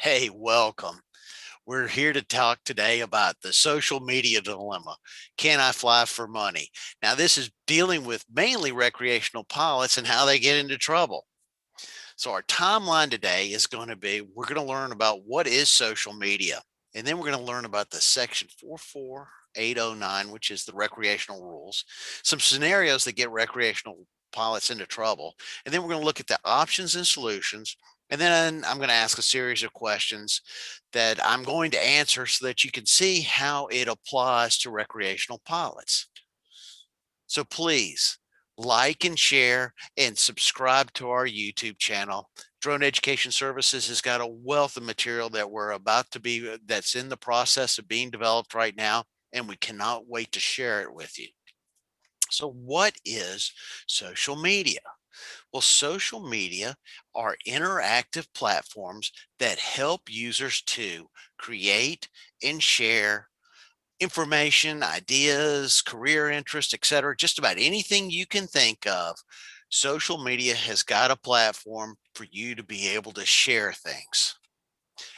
Hey, welcome. We're here to talk today about the social media dilemma. Can I fly for money? Now, this is dealing with mainly recreational pilots and how they get into trouble. So, our timeline today is going to be we're going to learn about what is social media, and then we're going to learn about the section 44809, which is the recreational rules, some scenarios that get recreational pilots into trouble, and then we're going to look at the options and solutions. And then I'm going to ask a series of questions that I'm going to answer so that you can see how it applies to recreational pilots. So please like and share and subscribe to our YouTube channel. Drone Education Services has got a wealth of material that we're about to be that's in the process of being developed right now, and we cannot wait to share it with you. So what is social media? Well, social media are interactive platforms that help users to create and share information, ideas, career interests, etc. Just about anything you can think of. Social media has got a platform for you to be able to share things.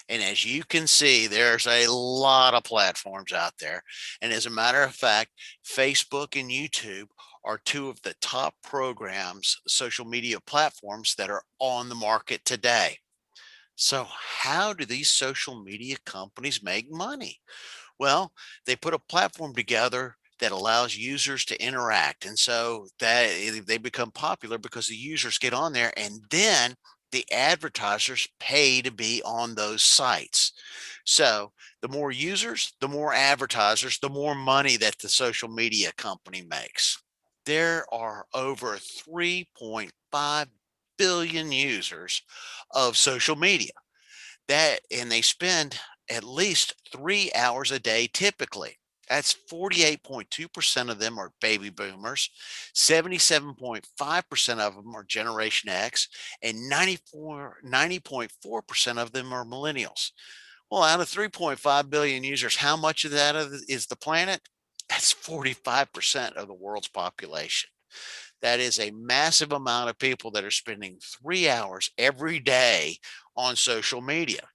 And as you can see, there's a lot of platforms out there. And as a matter of fact, Facebook and YouTube are two of the top programs, social media platforms that are on the market today. So, how do these social media companies make money? Well, they put a platform together that allows users to interact. And so that they become popular because the users get on there and then the advertisers pay to be on those sites. So the more users, the more advertisers, the more money that the social media company makes. There are over 3.5 billion users of social media and they spend at least 3 hours a day typically. That's 48.2% of them are baby boomers, 77.5% of them are Generation X, and 90.4% of them are millennials. Well, out of 3.5 billion users, how much of that is the planet? That's 45% of the world's population. That is a massive amount of people that are spending 3 hours every day on social media.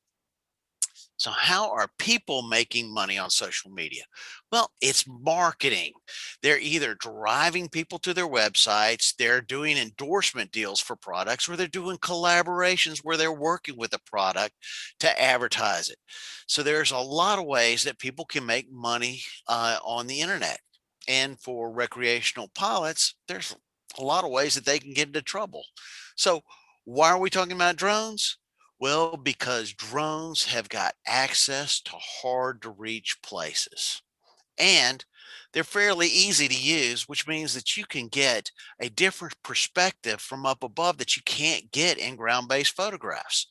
So, how are people making money on social media? Well, it's marketing. They're either driving people to their websites, they're doing endorsement deals for products, or they're doing collaborations where they're working with a product to advertise it. So, there's a lot of ways that people can make money on the internet. And for recreational pilots, there's a lot of ways that they can get into trouble. So, why are we talking about drones? Well, because drones have got access to hard to reach places and they're fairly easy to use, which means that you can get a different perspective from up above that you can't get in ground based photographs.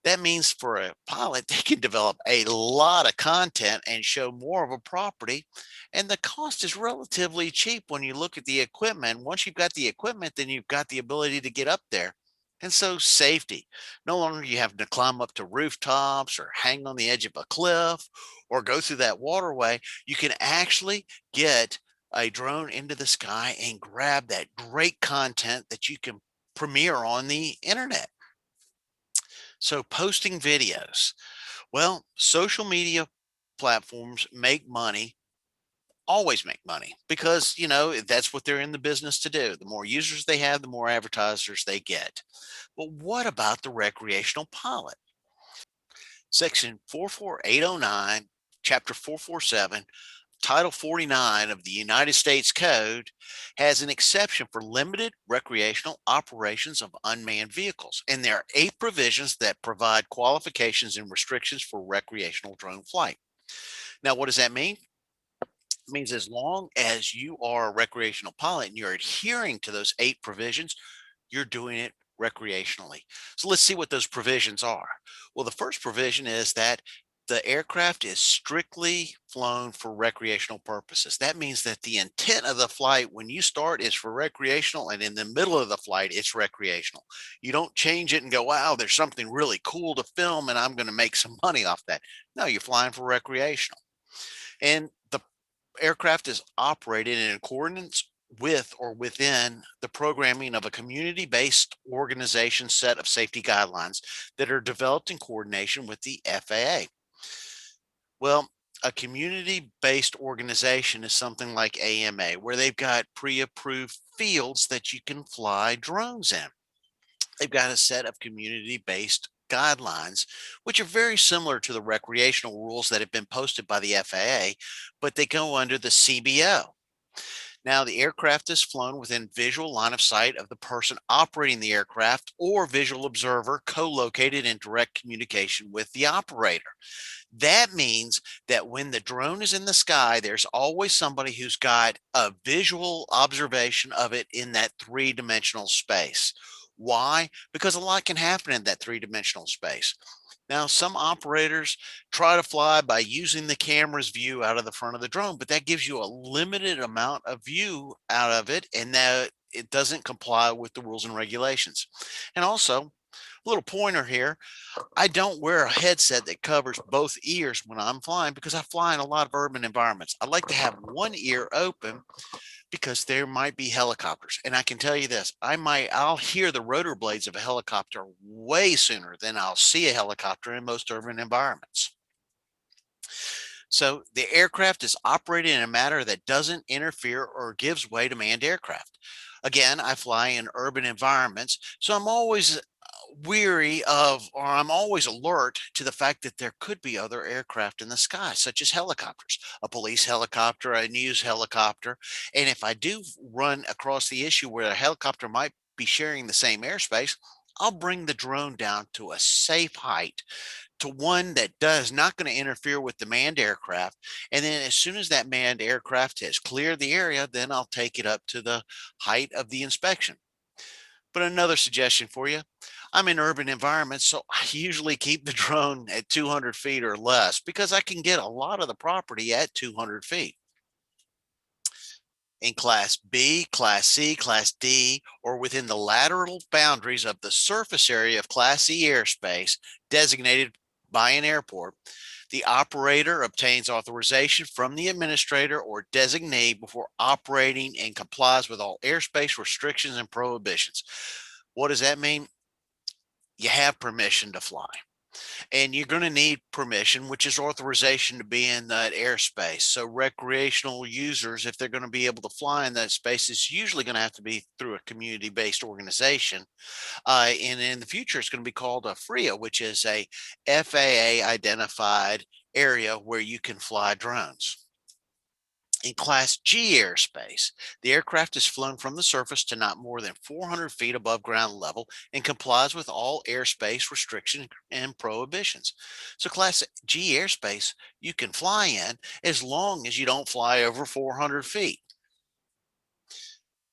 That means for a pilot, they can develop a lot of content and show more of a property. And the cost is relatively cheap when you look at the equipment. Once you've got the equipment, then you've got the ability to get up there. And so, safety. No longer you have to climb up to rooftops or hang on the edge of a cliff or go through that waterway. You can actually get a drone into the sky and grab that great content that you can premiere on the internet. So, posting videos. Well, social media platforms make money, always make money because, that's what they're in the business to do. The more users they have, the more advertisers they get. But what about the recreational pilot? Section 44809, Chapter 447, Title 49 of the United States Code has an exception for limited recreational operations of unmanned vehicles. And there are 8 provisions that provide qualifications and restrictions for recreational drone flight. Now, what does that mean? It means as long as you are a recreational pilot and you're adhering to those 8 provisions, you're doing it recreationally. So let's see what those provisions are. Well, the first provision is that the aircraft is strictly flown for recreational purposes. That means that the intent of the flight when you start is for recreational, and in the middle of the flight, it's recreational. You don't change it and go, wow, there's something really cool to film and I'm going to make some money off that. No, you're flying for recreational. And the aircraft is operated in accordance with or within the programming of a community-based organization set of safety guidelines that are developed in coordination with the FAA. Well, a community-based organization is something like AMA, where they've got pre-approved fields that you can fly drones in. They've got a set of community-based guidelines, which are very similar to the recreational rules that have been posted by the FAA, but they go under the CBO. Now, the aircraft is flown within visual line of sight of the person operating the aircraft or visual observer co-located in direct communication with the operator. That means that when the drone is in the sky, there's always somebody who's got a visual observation of it in that three-dimensional space. Why? Because a lot can happen in that three-dimensional space. Now, some operators try to fly by using the camera's view out of the front of the drone, but that gives you a limited amount of view out of it, and that it doesn't comply with the rules and regulations. And also, a little pointer here, I don't wear a headset that covers both ears when I'm flying because I fly in a lot of urban environments. I like to have one ear open because there might be helicopters. And I can tell you this, I'll hear the rotor blades of a helicopter way sooner than I'll see a helicopter in most urban environments. So the aircraft is operated in a manner that doesn't interfere or gives way to manned aircraft. Again, I fly in urban environments, so I'm always weary of, or I'm always alert to the fact that there could be other aircraft in the sky, such as helicopters, a police helicopter, a news helicopter. And if I do run across the issue where a helicopter might be sharing the same airspace, I'll bring the drone down to a safe height, to one that does not going to interfere with the manned aircraft. And then as soon as that manned aircraft has cleared the area, then I'll take it up to the height of the inspection. But another suggestion for you, I'm in urban environments, so I usually keep the drone at 200 feet or less because I can get a lot of the property at 200 feet. In Class B, Class C, Class D, or within the lateral boundaries of the surface area of Class C airspace designated by an airport, the operator obtains authorization from the administrator or designee before operating and complies with all airspace restrictions and prohibitions. What does that mean? You have permission to fly, and you're going to need permission, which is authorization to be in that airspace. So recreational users, if they're going to be able to fly in that space, is usually going to have to be through a community-based organization. And in the future, it's going to be called a FRIA, which is a FAA identified area where you can fly drones. In Class G airspace, the aircraft is flown from the surface to not more than 400 feet above ground level and complies with all airspace restrictions and prohibitions. So, Class G airspace you can fly in as long as you don't fly over 400 feet.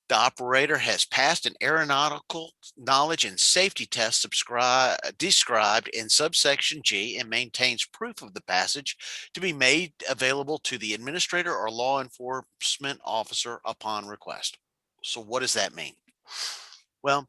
The operator has passed an aeronautical knowledge and safety test described in subsection G and maintains proof of the passage to be made available to the administrator or law enforcement officer upon request. So, what does that mean? Well,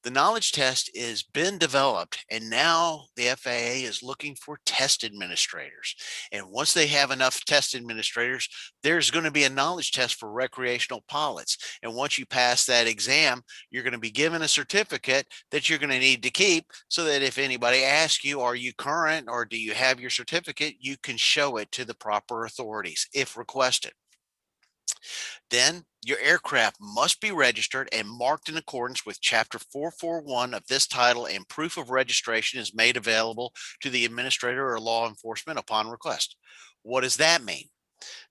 the knowledge test is been developed, and now the FAA is looking for test administrators. And once they have enough test administrators, there's going to be a knowledge test for recreational pilots. And once you pass that exam, you're going to be given a certificate that you're going to need to keep so that if anybody asks you, are you current or do you have your certificate, you can show it to the proper authorities if requested. Then your aircraft must be registered and marked in accordance with Chapter 441 of this title, and proof of registration is made available to the administrator or law enforcement upon request. What does that mean?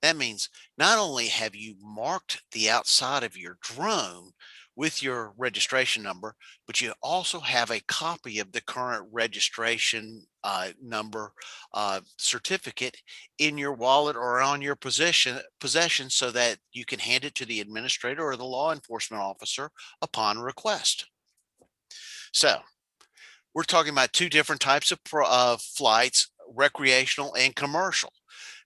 That means not only have you marked the outside of your drone with your registration number, but you also have a copy of the current registration number certificate in your wallet or on your possession so that you can hand it to the administrator or the law enforcement officer upon request. So, we're talking about two different types of flights, recreational and commercial.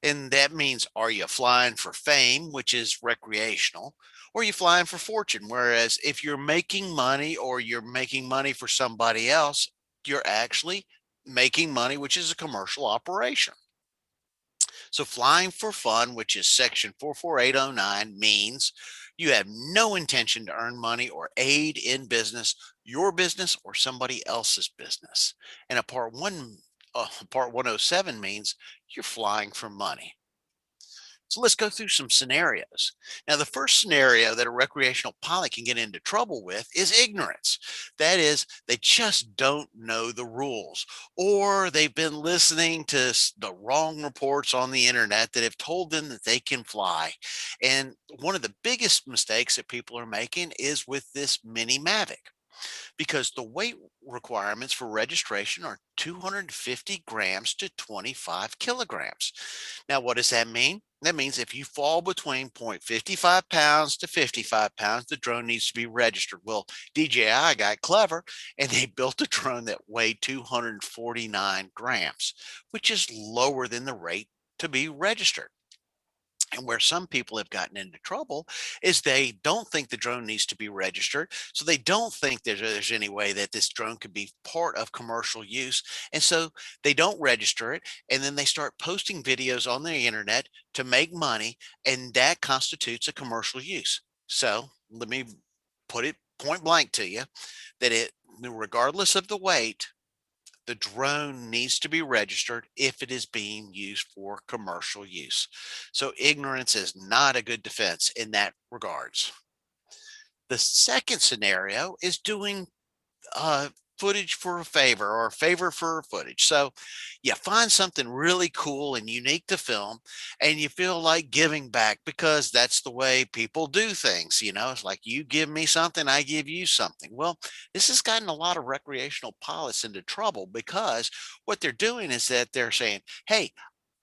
And that means, are you flying for fame, which is recreational, or are you flying for fortune? Whereas if you're making money or you're making money for somebody else, you're actually making money, which is a commercial operation. So flying for fun, which is section 44809, means you have no intention to earn money or aid in business, your business or somebody else's business. And a part 107 means you're flying for money. So let's go through some scenarios. Now, the first scenario that a recreational pilot can get into trouble with is ignorance. That is, they just don't know the rules, or they've been listening to the wrong reports on the internet that have told them that they can fly. And one of the biggest mistakes that people are making is with this mini Mavic, because the weight requirements for registration are 250 grams to 25 kilograms. Now, what does that mean? That means if you fall between 0.55 pounds to 55 pounds, the drone needs to be registered. Well, DJI got clever and they built a drone that weighed 249 grams, which is lower than the rate to be registered. And where some people have gotten into trouble is they don't think the drone needs to be registered. So they don't think there's any way that this drone could be part of commercial use. And so they don't register it. And then they start posting videos on the internet to make money. And that constitutes a commercial use. So let me put it point blank to you that regardless of the weight, the drone needs to be registered if it is being used for commercial use. So ignorance is not a good defense in that regards. The second scenario is doing uh, footage for a favor or a favor for footage. So you find something really cool and unique to film, and you feel like giving back because that's the way people do things. It's like you give me something, I give you something. Well, this has gotten a lot of recreational pilots into trouble because what they're doing is that they're saying, hey,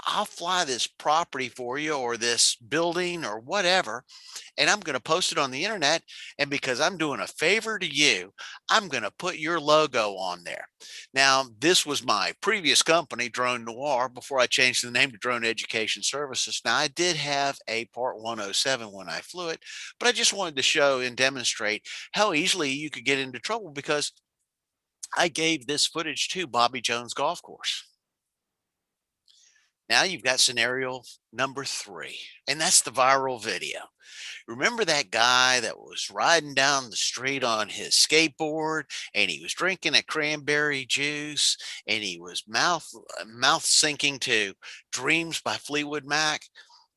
I'll fly this property for you or this building or whatever, and I'm going to post it on the internet. And because I'm doing a favor to you, I'm going to put your logo on there. Now, this was my previous company, Drone Noir, before I changed the name to Drone Education Services. Now, I did have a Part 107 when I flew it, but I just wanted to show and demonstrate how easily you could get into trouble because I gave this footage to Bobby Jones Golf Course. Now you've got scenario number three, and that's the viral video. Remember that guy that was riding down the street on his skateboard and he was drinking a cranberry juice and he was mouth sinking to Dreams by Fleetwood Mac?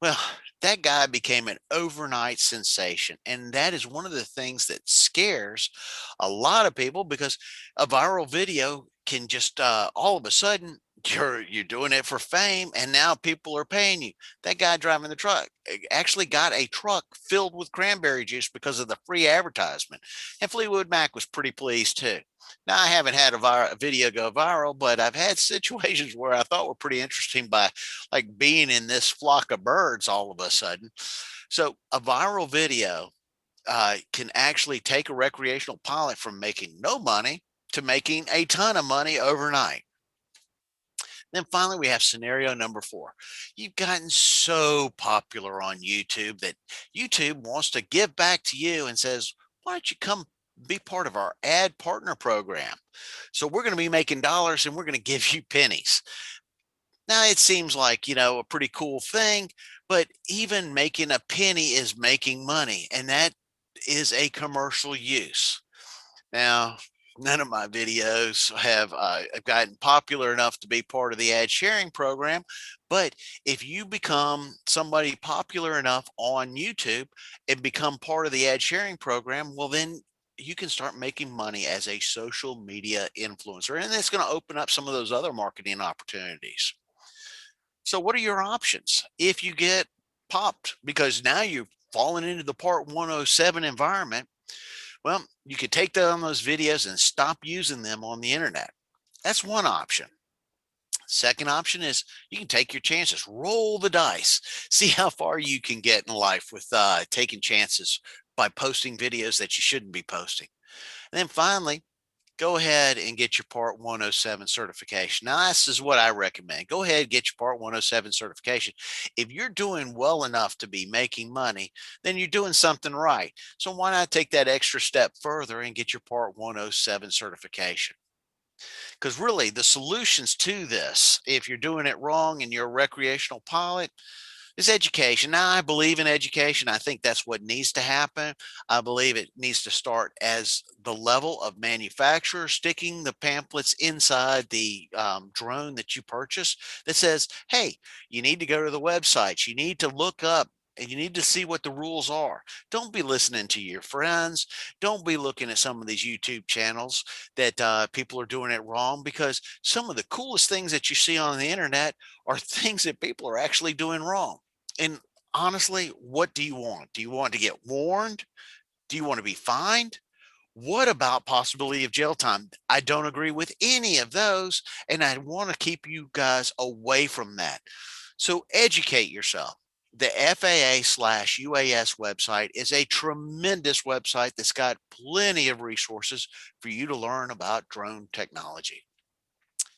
Well, that guy became an overnight sensation. And that is one of the things that scares a lot of people because a viral video can just all of a sudden you're doing it for fame and now people are paying you. That guy driving the truck actually got a truck filled with cranberry juice because of the free advertisement. And Fleetwood Mac was pretty pleased too. Now, I haven't had a video go viral, but I've had situations where I thought were pretty interesting by like being in this flock of birds all of a sudden. So, a viral video can actually take a recreational pilot from making no money to making a ton of money overnight. Then finally, we have scenario number four. You've gotten so popular on YouTube that YouTube wants to give back to you and says, why don't you come be part of our ad partner program? So we're going to be making dollars and we're going to give you pennies. Now, it seems like, a pretty cool thing, but even making a penny is making money, and that is a commercial use. Now, none of my videos have gotten popular enough to be part of the ad sharing program. But if you become somebody popular enough on YouTube and become part of the ad sharing program, well, then you can start making money as a social media influencer. And it's going to open up some of those other marketing opportunities. So, what are your options if you get popped? Because now you've fallen into the Part 107 environment. Well, you could take down those videos and stop using them on the internet. That's one option. Second option is you can take your chances, roll the dice, see how far you can get in life with taking chances by posting videos that you shouldn't be posting. And then finally, go ahead and get your Part 107 certification. Now, this is what I recommend. Go ahead and get your Part 107 certification. If you're doing well enough to be making money, then you're doing something right. So why not take that extra step further and get your Part 107 certification? Because really, the solutions to this, if you're doing it wrong and you're a recreational pilot, is education. Now, I believe in education. I think that's what needs to happen. I believe it needs to start as the level of manufacturer sticking the pamphlets inside the drone that you purchase that says, hey, you need to go to the websites, you need to look up. And you need to see what the rules are. Don't be listening to your friends. Don't be looking at some of these YouTube channels that people are doing it wrong, because some of the coolest things that you see on the internet are things that people are actually doing wrong. And honestly, what do you want? Do you want to get warned? Do you want to be fined? What about possibility of jail time? I don't agree with any of those, and I want to keep you guys away from that. So educate yourself. The FAA/UAS website is a tremendous website that's got plenty of resources for you to learn about drone technology.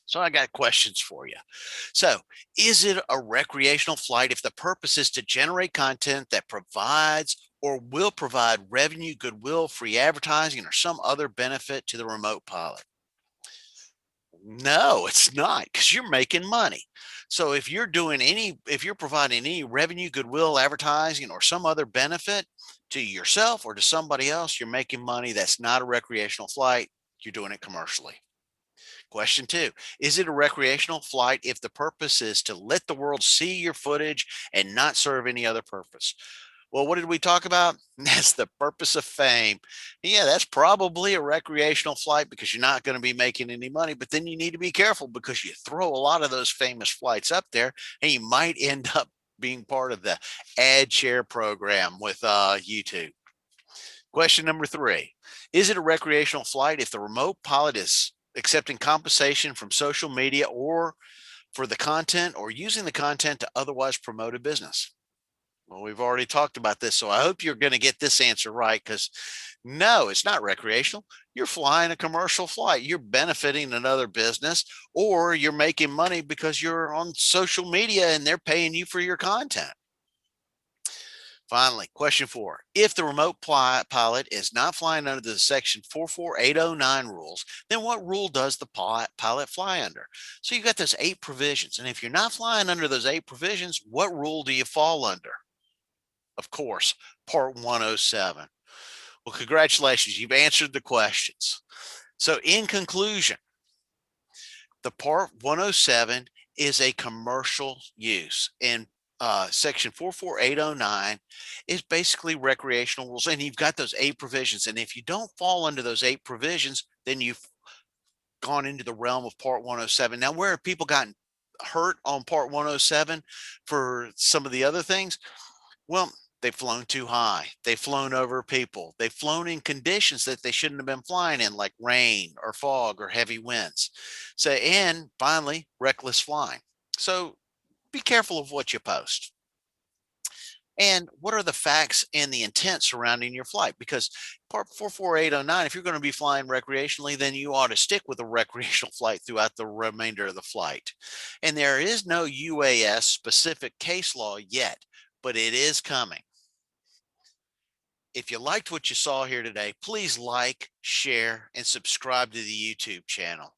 So I got questions for you. So, is it a recreational flight if the purpose is to generate content that provides or will provide revenue, goodwill, free advertising, or some other benefit to the remote pilot? No, it's not, because you're making money. So if you're providing any revenue, goodwill, advertising, or some other benefit to yourself or to somebody else, you're making money. That's not a recreational flight. You're doing it commercially. Question two, is it a recreational flight if the purpose is to let the world see your footage and not serve any other purpose? Well, what did we talk about? That's the purpose of fame. Yeah, that's probably a recreational flight because you're not going to be making any money. But then you need to be careful because you throw a lot of those famous flights up there and you might end up being part of the ad share program with YouTube. Question number three, is it a recreational flight if the remote pilot is accepting compensation from social media or for the content or using the content to otherwise promote a business? Well, we've already talked about this, so I hope you're going to get this answer right, because no, it's not recreational. You're flying a commercial flight. You're benefiting another business, or you're making money because you're on social media and they're paying you for your content. Finally, question four. If the remote pilot is not flying under the section 44809 rules, then what rule does the pilot fly under? So you've got those 8 provisions. And if you're not flying under those 8 provisions, what rule do you fall under? Of course, Part 107. Well, congratulations. You've answered the questions. So, in conclusion, the Part 107 is a commercial use, and Section 44809 is basically recreational rules. And you've got those 8 provisions. And if you don't fall under those 8 provisions, then you've gone into the realm of Part 107. Now, where have people gotten hurt on Part 107 for some of the other things? Well, they've flown too high. They've flown over people. They've flown in conditions that they shouldn't have been flying in, like rain or fog or heavy winds. So, and finally, reckless flying. So be careful of what you post. And what are the facts and the intent surrounding your flight? Because Part 44809, if you're going to be flying recreationally, then you ought to stick with a recreational flight throughout the remainder of the flight. And there is no UAS specific case law yet, but it is coming. If you liked what you saw here today, please like, share, and subscribe to the YouTube channel.